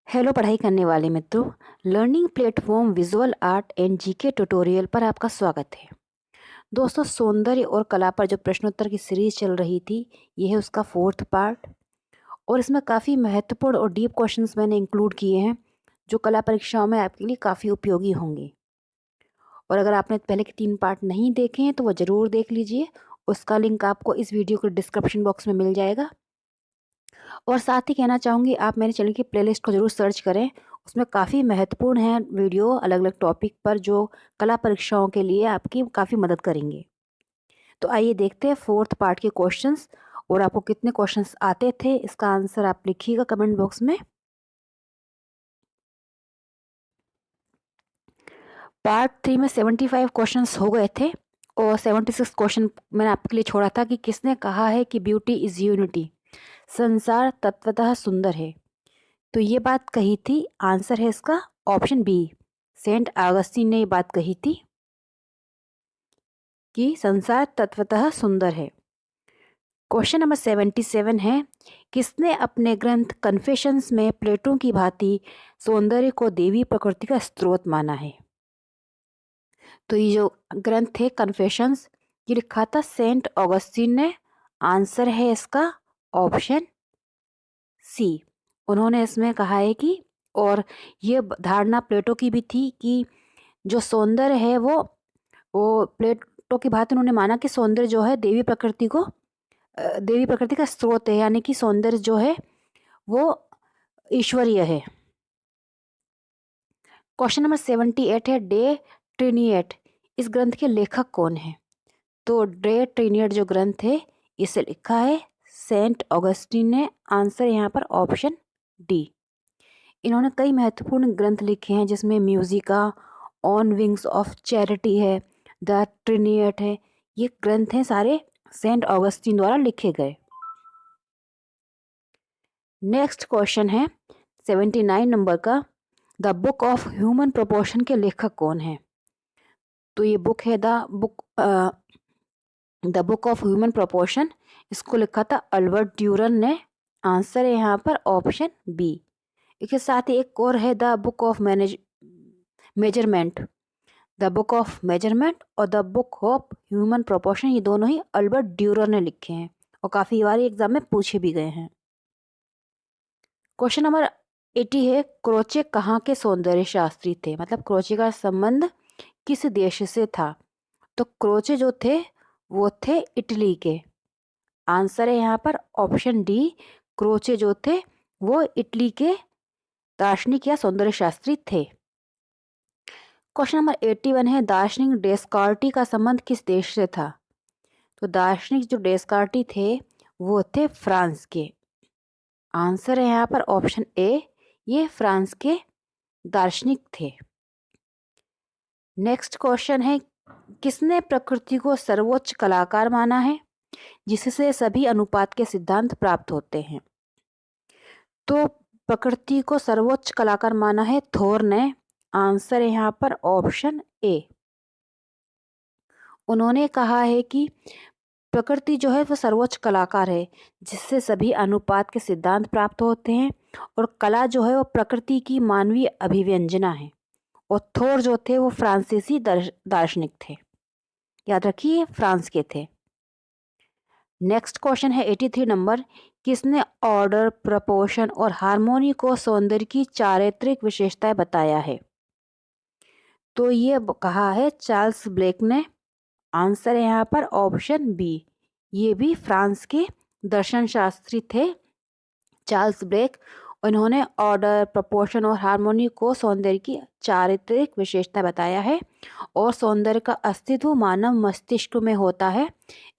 Hello पढ़ाई करने वाले मित्रों। Learning platform visual art and GK tutorial पर आपका स्वागत है। दोस्तों, सौंदर्य और कला पर जो प्रश्नोत्तर की सीरीज चल रही थी, ये है उसका 4th पार्ट। और इसमें काफ़ी महत्वपूर्ण और डीप क्वेश्चंस मैंने इंक्लूड किए हैं जो कला परीक्षाओं में आपके लिए काफ़ी उपयोगी होंगे। और अगर आपने पहले के 3 पार्ट नहीं देखे हैं तो वह ज़रूर देख लीजिए। उसका लिंक आपको इस वीडियो के डिस्क्रिप्शन बॉक्स में मिल जाएगा। और साथ ही कहना चाहूँगी, आप मेरे चैनल की प्लेलिस्ट को ज़रूर सर्च करें। उसमें काफ़ी महत्वपूर्ण है वीडियो अलग अलग टॉपिक पर जो कला परीक्षाओं के लिए आपकी काफ़ी मदद करेंगे। तो आइए देखते हैं 4th पार्ट के क्वेश्चंस। और आपको कितने क्वेश्चंस आते थे इसका आंसर आप लिखिएगा कमेंट बॉक्स में। पार्ट 3 में 75 क्वेश्चंस हो गए थे और 76 क्वेश्चन मैंने आपके लिए छोड़ा था कि किसने कहा है कि ब्यूटी इज़ यूनिटी, संसार तत्वतः सुंदर है। तो ये बात कही थी, आंसर है इसका ऑप्शन बी, सेंट ऑगस्टीन ने ये बात कही थी कि संसार तत्वतः सुंदर है। क्वेश्चन नंबर 77 है, किसने अपने ग्रंथ कन्फेशंस में प्लेटो की भांति सौंदर्य को देवी प्रकृति का स्रोत माना है। तो ये जो ग्रंथ है कन्फेशंस, ये लिखा था सेंट ऑगस्टीन ने। आंसर है इसका ऑप्शन सी। उन्होंने इसमें कहा है कि, और ये धारणा प्लेटो की भी थी कि जो सौंदर्य है वो प्लेटो की बात उन्होंने माना कि सौंदर्य जो है देवी प्रकृति का स्रोत है, यानी कि सौंदर्य जो है वो ईश्वरीय है। क्वेश्चन नंबर 78 है, डे ट्रिनिएट, इस ग्रंथ के लेखक कौन है। तो डे ट्रिनिएट जो ग्रंथ है इसे लिखा है सेंट ऑगस्टीन ने। आंसर यहाँ पर ऑप्शन डी। इन्होंने कई महत्वपूर्ण ग्रंथ लिखे हैं जिसमें म्यूजिका, ऑन विंग्स ऑफ चैरिटी है, द ट्रिनिएट है। ये ग्रंथ हैं सारे सेंट ऑगस्टीन द्वारा लिखे गए। नेक्स्ट क्वेश्चन है 79 नंबर का, the book of human proportion के लेखक कौन है। तो ये बुक है the book of human proportion, इसको लिखा था अल्बर्ट ड्यूरन ने। आंसर है यहाँ पर ऑप्शन बी। इसके साथ ही एक और है the book of measurement. The book of measurement और the book of human proportion, ये दोनों ही अल्बर्ट ड्यूरर ने लिखे हैं और काफ़ी बार एग्जाम में पूछे भी गए हैं। क्वेश्चन नंबर 80 है, क्रोचे कहाँ के सौंदर्य शास्त्री थे, मतलब क्रोचे का संबंध किस देश से था। तो क्रोचे जो थे वो थे इटली के। आंसर है यहाँ पर ऑप्शन डी, क्रोचे जो थे वो इटली के दार्शनिक या सौंदर्य शास्त्री थे। क्वेश्चन नंबर 81 है, दार्शनिक डेस्कार्टी का संबंध किस देश से था। तो दार्शनिक जो डेस्कार्टी थे वो थे फ्रांस के। आंसर है यहाँ पर ऑप्शन ए, ये फ्रांस के दार्शनिक थे। नेक्स्ट क्वेश्चन है, किसने प्रकृति को सर्वोच्च कलाकार माना है जिससे सभी अनुपात के सिद्धांत प्राप्त होते हैं। तो प्रकृति को सर्वोच्च कलाकार माना है थोर ने। आंसर है यहाँ पर ऑप्शन ए। उन्होंने कहा है कि प्रकृति जो है वो सर्वोच्च कलाकार है जिससे सभी अनुपात के सिद्धांत प्राप्त होते हैं, और कला जो है वो प्रकृति की मानवीय अभिव्यंजना है। और थोर जो थे वो फ्रांसीसी दार्शनिक थे, याद रखिए फ्रांस के थे। नेक्स्ट क्वेश्चन है 83 नंबर, किसने ऑर्डर, प्रपोर्शन और हार्मोनी को सौंदर्य की चारित्रिक विशेषताएं बताया है। तो ये कहा है चार्ल्स ब्लेक ने। आंसर है यहाँ पर ऑप्शन बी, ये भी फ्रांस के दर्शन शास्त्री थे चार्ल्स ब्लेक। उन्होंने ऑर्डर, प्रपोर्शन और हार्मोनी को सौंदर्य की चारित्रिक विशेषता बताया है, और सौंदर्य का अस्तित्व मानव मस्तिष्क में होता है,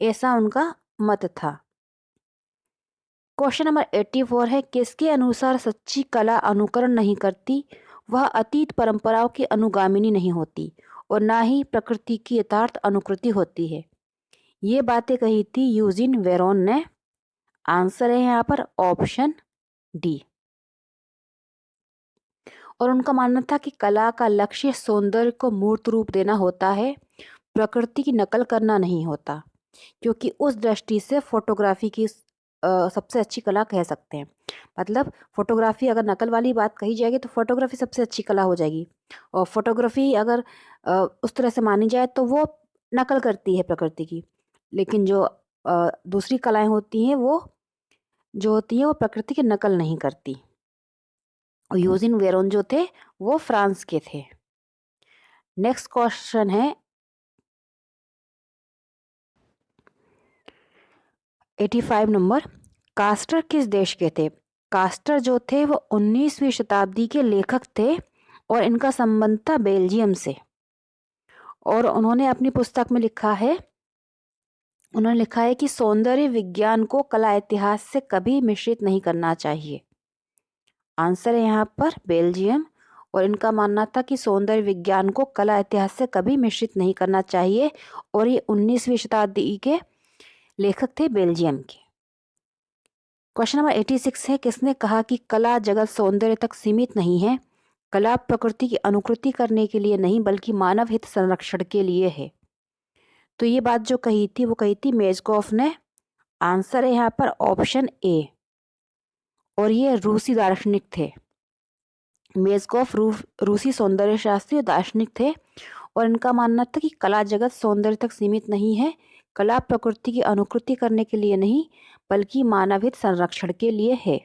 ऐसा उनका मत था। क्वेश्चन नंबर 84 है, किसके अनुसार सच्ची कला अनुकरण नहीं करती, वह अतीत परंपराओं की अनुगामिनी नहीं होती और ना ही प्रकृति की यथार्थ अनुकृति होती है। ये बातें कही थी यूजिन वेरोन ने। आंसर है यहाँ पर ऑप्शन डी। और उनका मानना था कि कला का लक्ष्य सौंदर्य को मूर्त रूप देना होता है, प्रकृति की नकल करना नहीं होता, क्योंकि उस दृष्टि से फोटोग्राफी की सबसे अच्छी कला कह सकते हैं। मतलब फोटोग्राफी अगर नकल वाली बात कही जाएगी तो फोटोग्राफी सबसे अच्छी कला हो जाएगी, और फोटोग्राफी अगर उस तरह से मानी जाए तो वो नकल करती है प्रकृति की। लेकिन जो दूसरी कलाएं होती हैं वो जो होती हैं वो प्रकृति की नकल नहीं करती। और यूजिन वेरोन जो थे वो फ्रांस के थे। नेक्स्ट क्वेश्चन है 85 नंबर, कास्टर किस देश के थे? कास्टर जो थे वो 19वीं शताब्दी के लेखक थे और इनका संबंध था बेल्जियम से। और उन्होंने अपनी पुस्तक में लिखा है, उन्होंने लिखा है कि सौंदर्य विज्ञान को कला इतिहास से कभी मिश्रित नहीं करना चाहिए। आंसर है यहाँ पर बेल्जियम। और इनका मानना था कि सौंदर्य विज्ञान को कला इतिहास से कभी मिश्रित नहीं करना चाहिए, और ये 19वीं शताब्दी के लेखक थे बेल्जियम के। क्वेश्चन नंबर 86 है, किसने कहा कि कला जगत सौंदर्य तक सीमित नहीं है? कला प्रकृति की अनुकृति करने के लिए नहीं बल्कि मानव हित संरक्षण के लिए है। तो ये बात जो कही थी वो कही थी मेजकोफ ने। आंसर है यहाँ पर ऑप्शन ए, और ये रूसी दार्शनिक थे। मेजकोफ रूसी सौंदर्य शास्त्री और दार्शनिक थे, और इनका मानना था कि कला जगत सौंदर्य तक सीमित नहीं है, कला प्रकृति की अनुकृति करने के लिए नहीं बल्कि मानव हित संरक्षण के लिए है।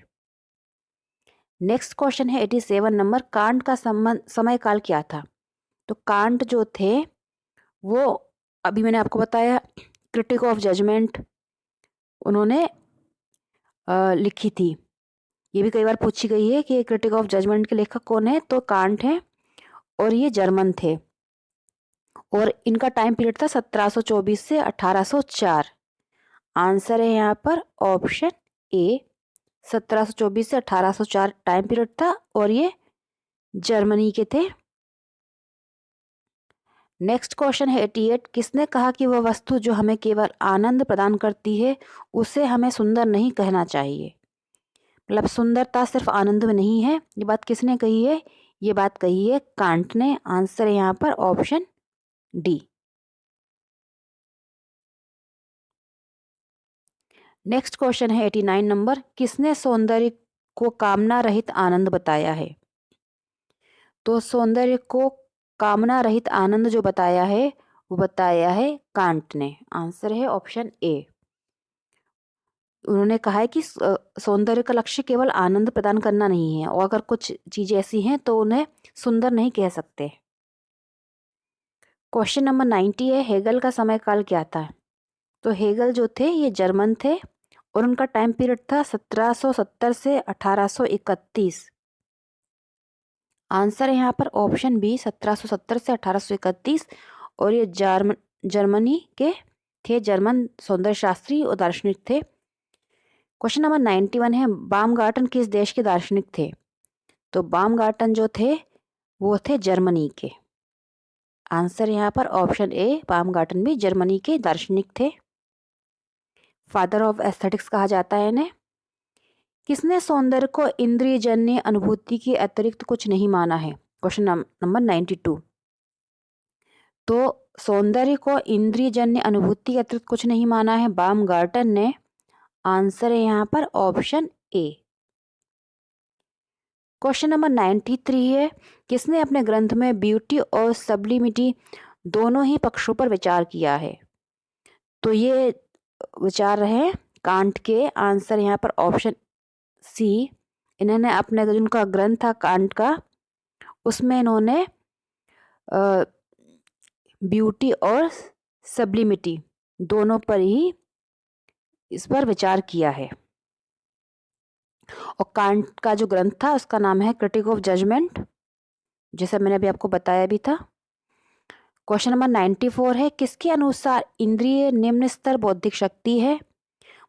नेक्स्ट क्वेश्चन है 87 नंबर, कांट का समय काल क्या था? तो कांट जो थे वो, अभी मैंने आपको बताया, क्रिटिक ऑफ जजमेंट उन्होंने लिखी थी। ये भी कई बार पूछी गई है कि क्रिटिक ऑफ जजमेंट के लेखक कौन है, तो कांट है, और ये जर्मन थे, और इनका टाइम पीरियड था 1724 से 1804। आंसर है यहाँ पर ऑप्शन ए, 1724 से 1804 टाइम पीरियड था, और ये जर्मनी के थे। नेक्स्ट क्वेश्चन है 88, किसने कहा कि वह वस्तु जो हमें केवल आनंद प्रदान करती है उसे हमें सुंदर नहीं कहना चाहिए? मतलब सुंदरता सिर्फ आनंद में नहीं है, ये बात किसने कही है? ये बात कही है कांट ने। आंसर है यहाँ पर ऑप्शन डी। नेक्स्ट क्वेश्चन है 89 नंबर, किसने सौंदर्य को कामना रहित आनंद बताया है? तो सौंदर्य को कामना रहित आनंद जो बताया है वो बताया है कांट ने। आंसर है ऑप्शन ए। उन्होंने कहा है कि सौंदर्य का लक्ष्य केवल आनंद प्रदान करना नहीं है, और अगर कुछ चीजें ऐसी हैं तो उन्हें सुंदर नहीं कह सकते। क्वेश्चन नंबर 90 है, हेगल का समय काल क्या था? तो हेगल जो थे ये जर्मन थे, और उनका टाइम पीरियड था 1770 से 1831। आंसर है यहाँ पर ऑप्शन बी, 1770 से 1831, और ये जर्मनी के थे, जर्मन सौंदर्य शास्त्री और दार्शनिक थे। क्वेश्चन नंबर 91 है, बामगार्टन किस देश के दार्शनिक थे? तो बामगार्टन जो थे वो थे जर्मनी के। आंसर यहाँ पर ऑप्शन ए, बामगार्टन भी जर्मनी के दार्शनिक थे। फादर ऑफ एस्थेटिक्स कहा जाता है इन्हें। किसने सौंदर्य को इंद्रियजन्य अनुभूति के अतिरिक्त कुछ नहीं माना है? Question number 92। तो सौंदर्य को इंद्रियजन्य अनुभूति के अतिरिक्त कुछ नहीं माना है बामगार्टन ने। आंसर है यहाँ पर ऑप्शन ए। क्वेश्चन नंबर 93 है, किसने अपने ग्रंथ में ब्यूटी और सब्लिमिटी दोनों ही पक्षों पर विचार किया है? तो ये विचार रहे कांट के। आंसर यहाँ पर ऑप्शन सी। इन्होंने अपने जिनका ग्रंथ था कांट का, उसमें इन्होंने ब्यूटी और सब्लिमिटी दोनों पर ही इस पर विचार किया है। और कांट का जो ग्रंथ था उसका नाम है क्रिटिक ऑफ जजमेंट, जैसा मैंने अभी आपको बताया भी था। क्वेश्चन नंबर 94 है, किसके अनुसार इंद्रिय निम्न स्तर बौद्धिक शक्ति है?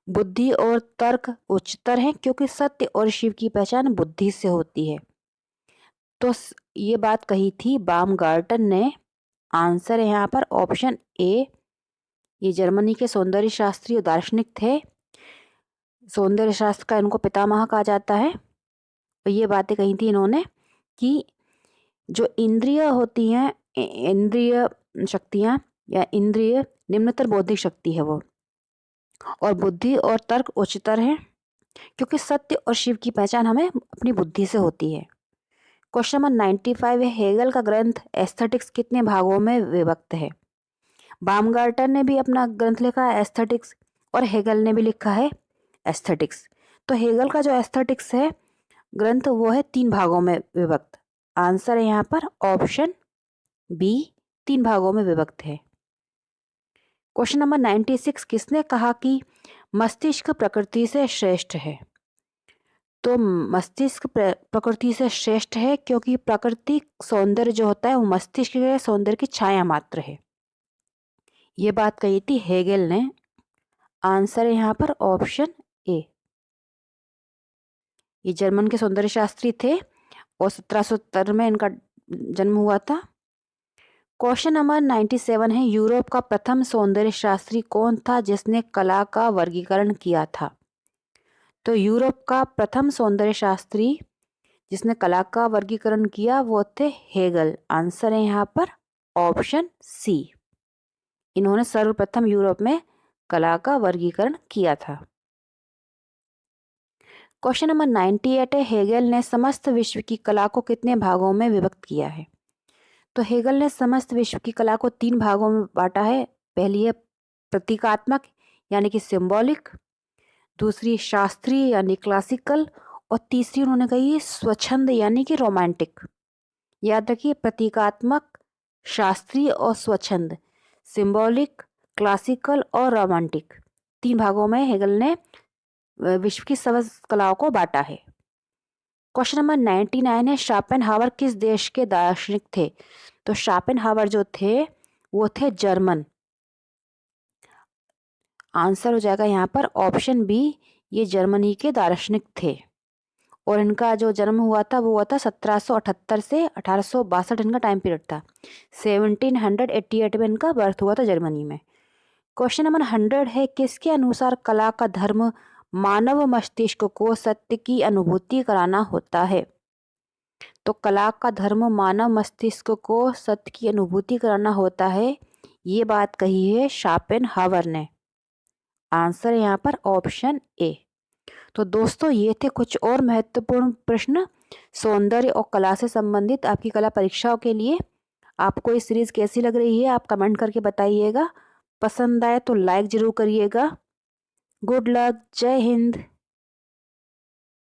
बुद्धि और तर्क उच्चतर है, क्योंकि सत्य और शिव की पहचान बुद्धि से होती है। तो ये बात कही थी बामगार्टन ने। आंसर है यहाँ पर ऑप्शन ए। ये जर्मनी के सौंदर्य शास्त्री और दार्शनिक थे। सौंदर्य शास्त्र का इनको पितामह कहा जाता है। और ये बातें कही थी इन्होंने कि जो इंद्रिय होती हैं, इंद्रिय शक्तियाँ या इंद्रिय निम्नतर बौद्धिक शक्ति है वो, और बुद्धि और तर्क उच्चतर है। क्योंकि सत्य और शिव की पहचान हमें अपनी बुद्धि से होती है। क्वेश्चन नंबर 95 है, हेगल का ग्रंथ एस्थेटिक्स कितने भागों में विभक्त है? बामगार्टन ने भी अपना ग्रंथ लिखा है एस्थेटिक्स, और हेगल ने भी लिखा है एस्थेटिक्स। तो हेगल का जो एस्थेटिक्स है ग्रंथ वो है 3 भागों में विभक्त। आंसर है यहाँ पर ऑप्शन बी, 3 भागों में विभक्त है। क्वेश्चन नंबर 96, किसने कहा कि मस्तिष्क प्रकृति से श्रेष्ठ है? तो मस्तिष्क प्रकृति से श्रेष्ठ है क्योंकि प्राकृतिक सौंदर्य जो होता है वो मस्तिष्क के सौंदर्य की छाया मात्र है। ये बात कही थी हेगल ने। आंसर है यहाँ पर ऑप्शन ए। ये जर्मन के सौंदर्य शास्त्री थे और 1770 में इनका जन्म हुआ था। क्वेश्चन नंबर 97 है, यूरोप का प्रथम सौंदर्य शास्त्री कौन था जिसने कला का वर्गीकरण किया था? तो यूरोप का प्रथम सौंदर्य शास्त्री जिसने कला का वर्गीकरण किया वो थे हेगल। आंसर है यहाँ पर ऑप्शन सी। इन्होंने सर्वप्रथम यूरोप में कला का वर्गीकरण किया था। क्वेश्चन नंबर 98 है, हेगल ने समस्त विश्व की कला को कितने भागों में विभक्त किया है? तो हेगल ने समस्त विश्व की कला को 3 भागों में बांटा है। पहली है प्रतीकात्मक यानी कि सिंबॉलिक, दूसरी शास्त्रीय यानी क्लासिकल, और तीसरी उन्होंने कही है स्वच्छंद यानी कि रोमांटिक। याद रखिए, प्रतीकात्मक, शास्त्रीय और स्वच्छंद, सिंबॉलिक, क्लासिकल और रोमांटिक, 3 भागों में हेगल ने विश्व की समस्त कलाओं को बांटा है। क्वेश्चन नंबर 99 है, शोपेनहावर किस देश के दार्शनिक थे? तो शोपेनहावर जो थे वो थे जर्मन। आंसर हो जाएगा यहाँ पर ऑप्शन बी, ये जर्मनी के दार्शनिक थे और इनका जो जन्म हुआ था वो हुआ था 1778 से 1862, इनका टाइम पीरियड था। 1788 में इनका बर्थ हुआ था जर्मनी में। क्वेश्चन नंबर 100 है, किसके अनुसार कला का धर्म मानव मस्तिष्क को सत्य की अनुभूति कराना होता है? तो कला का धर्म मानव मस्तिष्क को सत्य की अनुभूति कराना होता है, ये बात कही है शोपेनहावर ने। आंसर है यहाँ पर ऑप्शन ए। तो दोस्तों ये थे कुछ और महत्वपूर्ण प्रश्न सौंदर्य और कला से संबंधित आपकी कला परीक्षाओं के लिए। आपको ये सीरीज कैसी लग रही है आप कमेंट करके बताइएगा। पसंद आए तो लाइक जरूर करिएगा। गुड लक, जय हिंद।